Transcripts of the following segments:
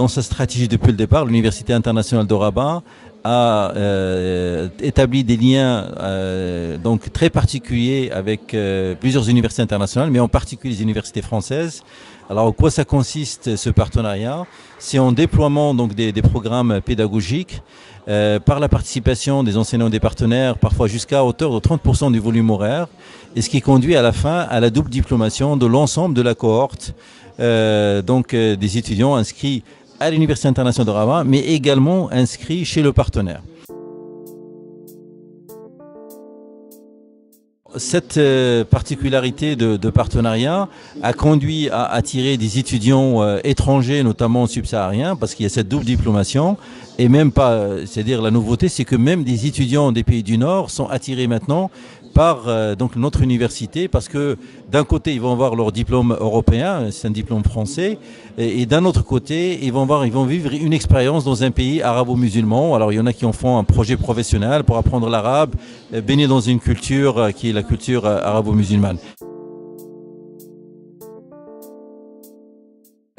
Dans sa stratégie depuis le départ, l'Université internationale de Rabat a établi des liens donc très particuliers avec plusieurs universités internationales, mais en particulier les universités françaises. Alors, en quoi ça consiste ce partenariat? C'est en déploiement donc des programmes pédagogiques par la participation des enseignants et des partenaires, parfois jusqu'à hauteur de 30% du volume horaire, et ce qui conduit à la fin à la double diplomation de l'ensemble de la cohorte des étudiants inscrits à l'Université internationale de Rabat, mais également inscrits chez le partenaire. Cette particularité de partenariat a conduit à attirer des étudiants étrangers, notamment subsahariens, parce qu'il y a cette double diplomation. Et même pas, c'est-à-dire la nouveauté, c'est que même des étudiants des pays du Nord sont attirés maintenant par donc notre université, parce que d'un côté ils vont avoir leur diplôme européen, c'est un diplôme français, et d'un autre côté ils vont vivre une expérience dans un pays arabo-musulman. Alors il y en a qui en font un projet professionnel pour apprendre l'arabe, baigner dans une culture qui est la culture arabo-musulmane.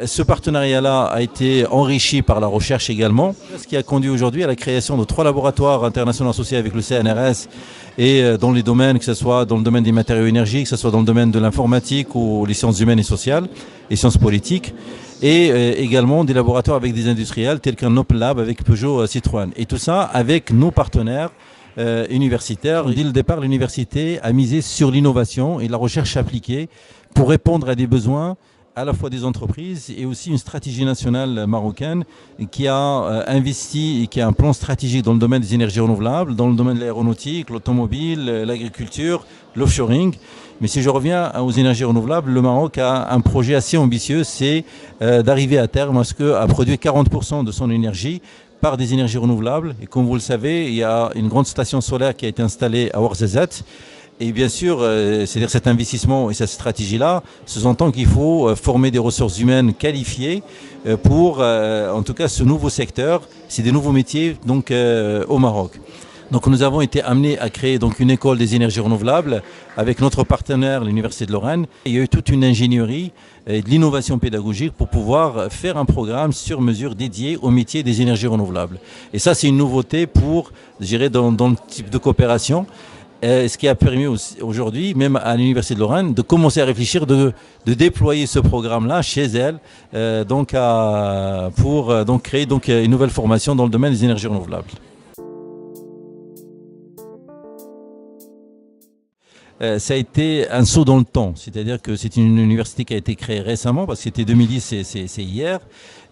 Ce partenariat-là a été enrichi par la recherche également, ce qui a conduit aujourd'hui à la création de 3 laboratoires internationaux associés avec le CNRS et dans les domaines, que ce soit dans le domaine des matériaux énergiques, que ce soit dans le domaine de l'informatique ou les sciences humaines et sociales, les sciences politiques, et également des laboratoires avec des industriels tels qu'un Open Lab avec Peugeot Citroën. Et tout ça avec nos partenaires universitaires. Dès le départ, l'université a misé sur l'innovation et la recherche appliquée pour répondre à des besoins à la fois des entreprises et aussi une stratégie nationale marocaine qui a investi et qui a un plan stratégique dans le domaine des énergies renouvelables, dans le domaine de l'aéronautique, l'automobile, l'agriculture, l'offshoring. Mais si je reviens aux énergies renouvelables, le Maroc a un projet assez ambitieux, c'est d'arriver à terme à produire 40% de son énergie par des énergies renouvelables. Et comme vous le savez, il y a une grande station solaire qui a été installée à Ouarzazate. Et bien sûr, c'est-à-dire cet investissement et cette stratégie-là, sous-entend qu'il faut former des ressources humaines qualifiées pour, en tout cas, ce nouveau secteur. C'est des nouveaux métiers donc au Maroc. Donc nous avons été amenés à créer donc une école des énergies renouvelables avec notre partenaire, l'Université de Lorraine. Il y a eu toute une ingénierie et de l'innovation pédagogique pour pouvoir faire un programme sur mesure dédié au métier des énergies renouvelables. Et ça, c'est une nouveauté pour, je dirais, dans le type de coopération. Ce qui a permis aujourd'hui, même à l'Université de Lorraine, de commencer à réfléchir, de déployer ce programme-là chez elle, pour créer une nouvelle formation dans le domaine des énergies renouvelables. Ça a été un saut dans le temps, c'est-à-dire que c'est une université qui a été créée récemment, parce que c'était 2010, c'est hier,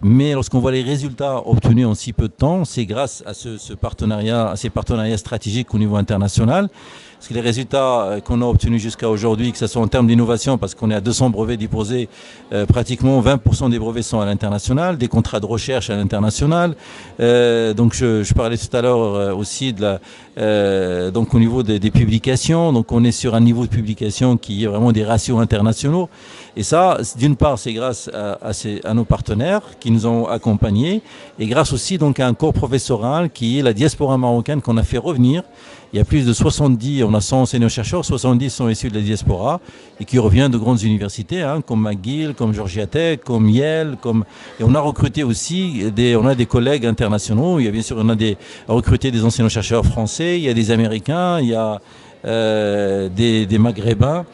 mais lorsqu'on voit les résultats obtenus en si peu de temps, c'est grâce à ce partenariat, à ces partenariats stratégiques au niveau international. Parce que les résultats qu'on a obtenus jusqu'à aujourd'hui, que ce soit en termes d'innovation, parce qu'on est à 200 brevets déposés, pratiquement 20% des brevets sont à l'international, des contrats de recherche à l'international. Donc je parlais tout à l'heure aussi de donc au niveau des publications. Donc on est sur un niveau de publication qui est vraiment des ratios internationaux. Et ça, d'une part, c'est grâce à nos partenaires qui nous ont accompagnés, et grâce aussi donc à un corps professoral qui est la diaspora marocaine qu'on a fait revenir. Il y a plus de 70, on a 100 enseignants-chercheurs, 70 sont issus de la diaspora et qui reviennent de grandes universités, comme McGill, comme Georgia Tech, comme Yale, et on a recruté aussi on a des collègues internationaux. Il y a bien sûr, recruté des enseignants-chercheurs français, il y a des Américains, il y a des Maghrébins,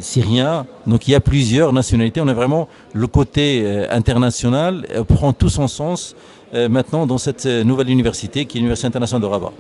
Syriens. Donc il y a plusieurs nationalités. On a vraiment le côté international prend tout son sens maintenant dans cette nouvelle université qui est l'Université internationale de Rabat.